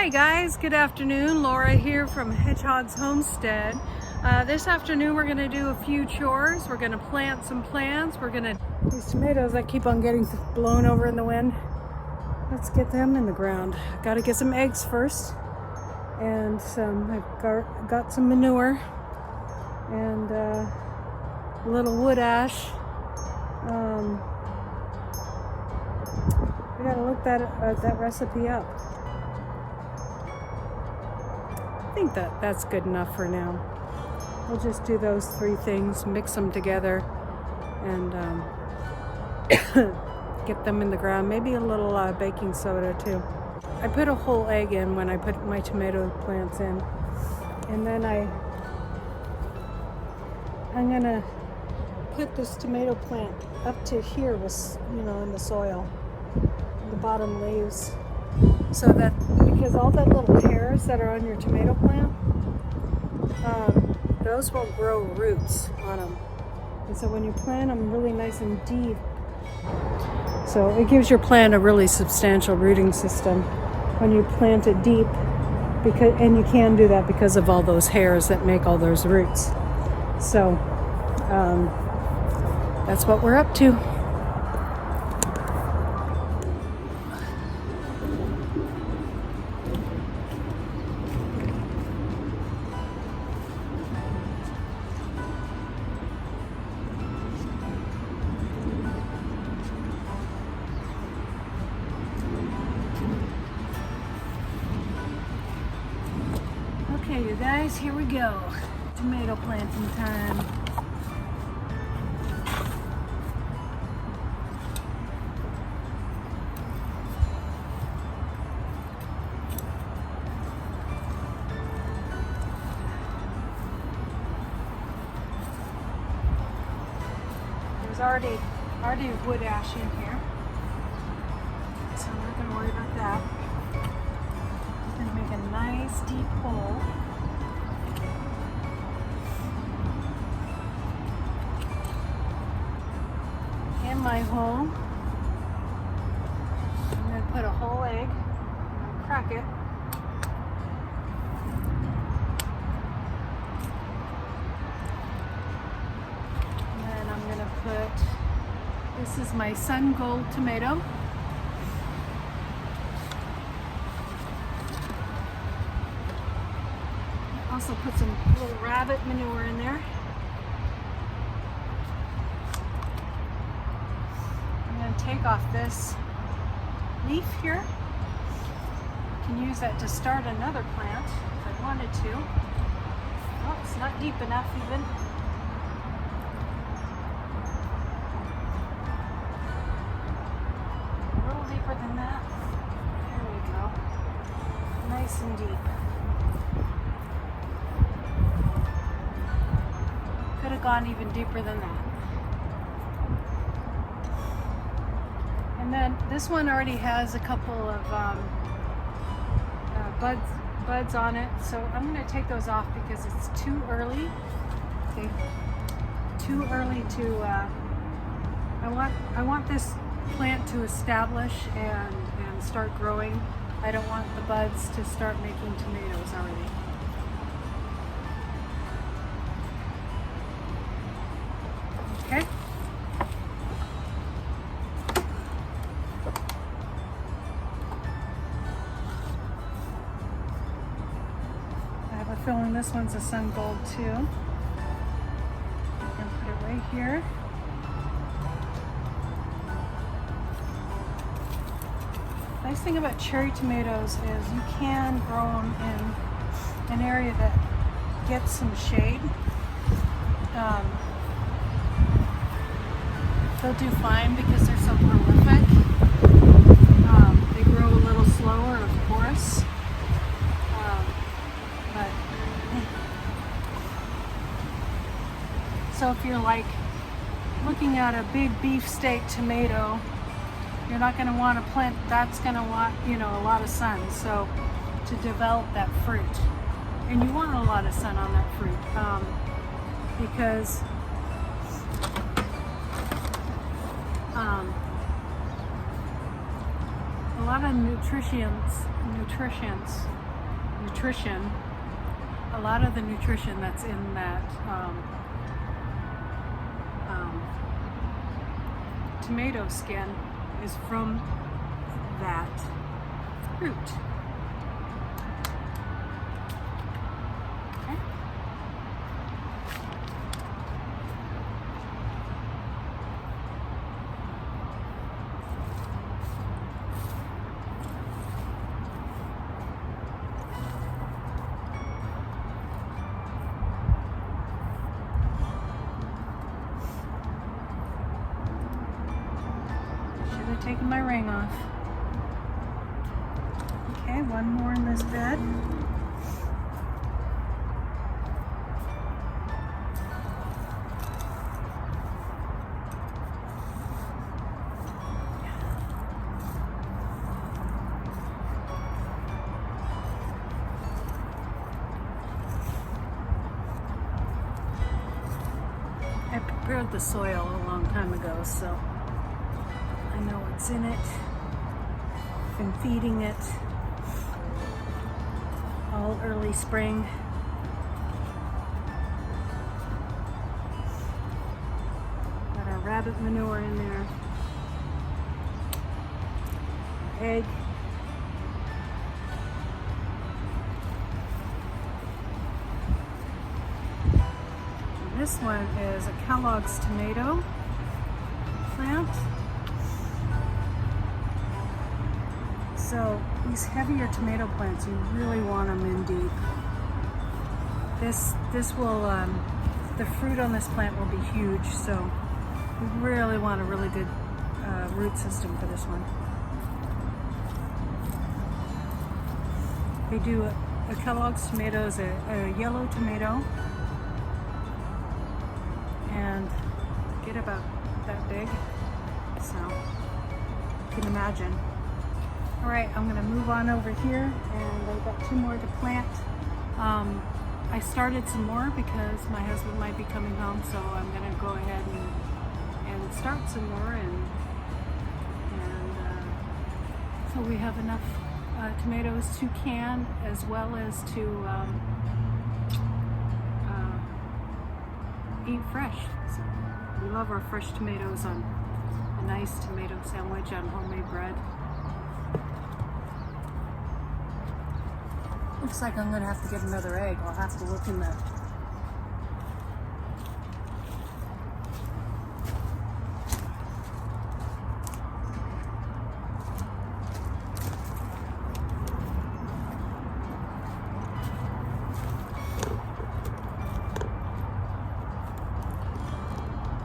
Hi guys, good afternoon. Laura here from Hedgehog's Homestead. This afternoon we're going to do a few chores. We're going to plant some plants. These tomatoes that keep on getting blown over in the wind, let's get them in the ground. Got to get some eggs first, and I've got some manure and a little wood ash. I got to look that recipe up. I think that's good enough for now. We'll just do those three things, mix them together, and get them in the ground. Maybe a little baking soda too. I put a whole egg in when I put my tomato plants in, and then I'm gonna put this tomato plant up to here with, in the soil, the bottom leaves, so that because all the little hairs that are on your tomato plant, those will grow roots on them. And so when you plant them really nice and deep, so it gives your plant a really substantial rooting system when you plant it deep, and you can do that because of all those hairs that make all those roots. So that's what we're up to. Okay, you guys, here we go. Tomato planting time. There's already wood ash in here, so I'm not going to worry about that. I'm going to make a nice deep hole. In my hole, I'm going to put a whole egg, crack it. And then I'm going to put, this is my sun gold tomato. Also put some little rabbit manure in there. I'm going to take off this leaf here. I can use that to start another plant if I wanted to. Oh, it's not deep enough even. A little deeper than that. There we go. Nice and deep. Could have gone even deeper than that. And then this one already has a couple of buds on it, so I'm going to take those off because it's too early. Okay, too early to. I want this plant to establish and start growing. I don't want the buds to start making tomatoes already. Okay. I have a feeling this one's a sun gold too. I'm gonna put it right here. Nice thing about cherry tomatoes is you can grow them in an area that gets some shade. They'll do fine because they're so prolific. They grow a little slower, of course. So if you're like looking at a big beefsteak tomato, you're not going to want to plant, that's going to want, a lot of sun. So to develop that fruit. And you want a lot of sun on that fruit because a lot of nutrition. A lot of the nutrition that's in that tomato skin is from that fruit. Okay. Taking my ring off. Okay, one more in this bed. I prepared the soil a long time ago, so I know what's in it. Been feeding it all early spring. Got our rabbit manure in there. Egg. And this one is a Kellogg's tomato plant. So these heavier tomato plants, you really want them in deep. This will, the fruit on this plant will be huge, so we really want a really good root system for this one. They do a Kellogg's tomato is a yellow tomato, and get about that big, so you can imagine. All right, I'm gonna move on over here, and I've got 2 more to plant. I started some more because my husband might be coming home, so I'm gonna go ahead and start some more, and so we have enough tomatoes to can as well as to eat fresh. So we love our fresh tomatoes on a nice tomato sandwich on homemade bread. Looks like I'm going to have to get another egg. I'll have to look in the...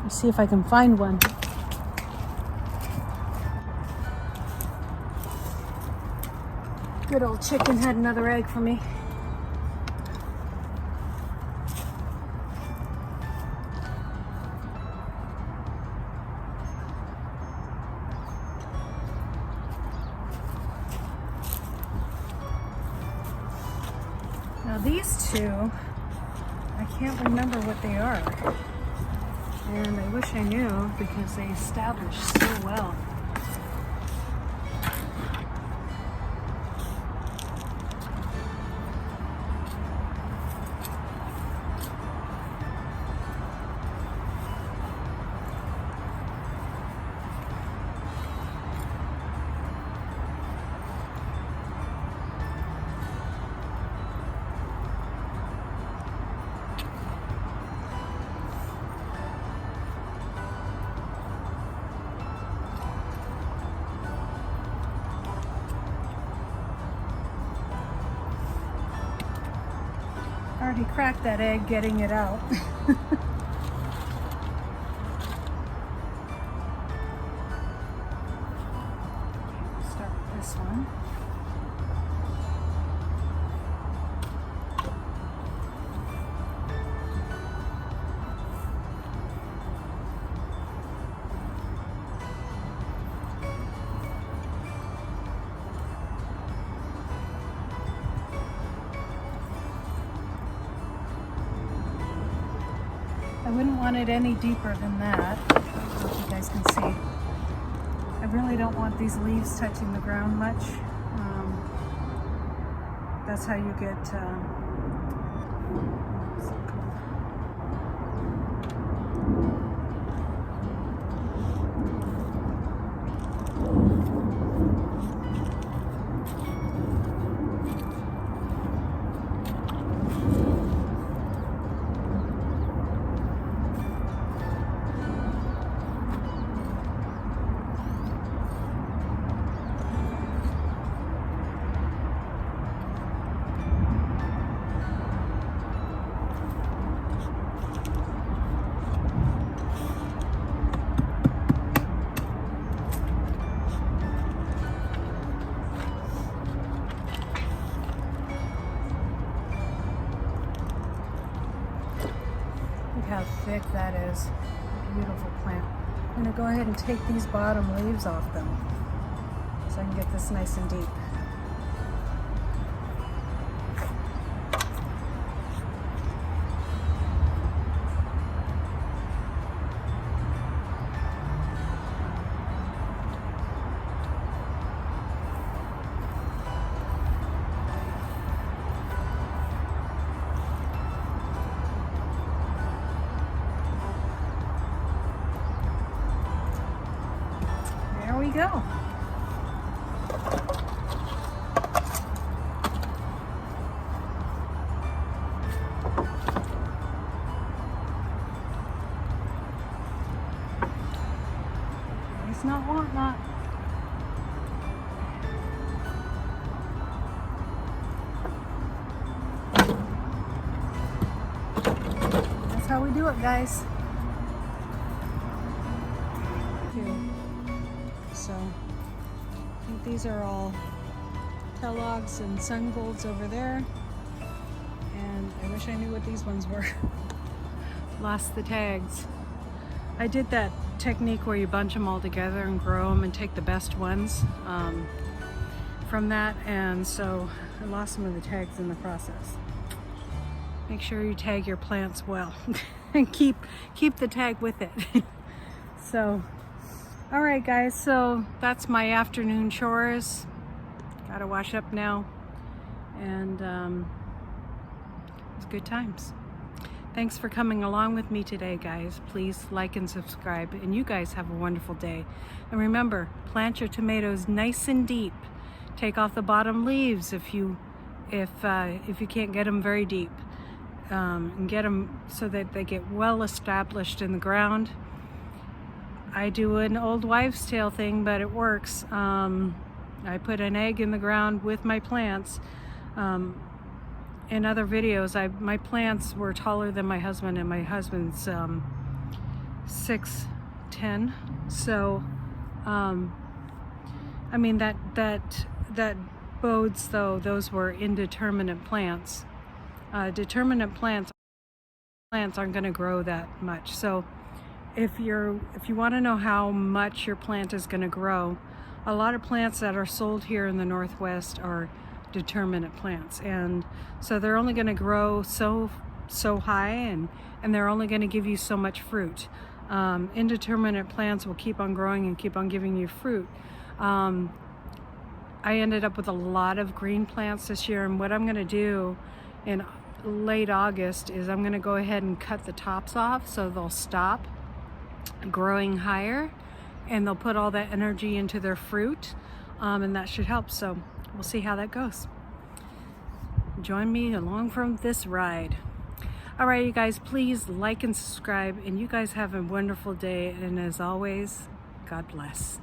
Let's see if I can find one. Good old chicken had another egg for me. Now these 2, I can't remember what they are. And I wish I knew because they established so well. I already cracked that egg getting it out. Start with this one. I wouldn't want it any deeper than that. I don't know if you guys can see. I really don't want these leaves touching the ground much. That's how you get how thick that is. Beautiful plant. I'm going to go ahead and take these bottom leaves off them so I can get this nice and deep. There we go. It's not want not. That's how we do it, guys. So I think these are all Kellogg's and Sun Golds over there, and I wish I knew what these ones were. Lost the tags. I did that technique where you bunch them all together and grow them and take the best ones from that, and so I lost some of the tags in the process. Make sure you tag your plants well and keep the tag with it. So all right, guys, so that's my afternoon chores. Gotta wash up now, and it's good times. Thanks for coming along with me today, guys. Please like and subscribe, and you guys have a wonderful day. And remember, plant your tomatoes nice and deep. Take off the bottom leaves if you can't get them very deep, and get them so that they get well established in the ground. I do an old wives' tale thing, but it works. I put an egg in the ground with my plants. In other videos, my plants were taller than my husband, and my husband's 6'10". So, I mean that bodes, though those were indeterminate plants. Determinate plants aren't going to grow that much. So if you want to know how much your plant is going to grow, a lot of plants that are sold here in the Northwest are determinate plants, and so they're only going to grow so high, and they're only going to give you so much fruit. Indeterminate plants will keep on growing and keep on giving you fruit. I ended up with a lot of green plants this year, and what I'm going to do in late August is I'm going to go ahead and cut the tops off so they'll stop growing higher, and they'll put all that energy into their fruit, and that should help. So we'll see how that goes. Join me along from this ride. All right, you guys, please like and subscribe, and you guys have a wonderful day, and as always, God bless.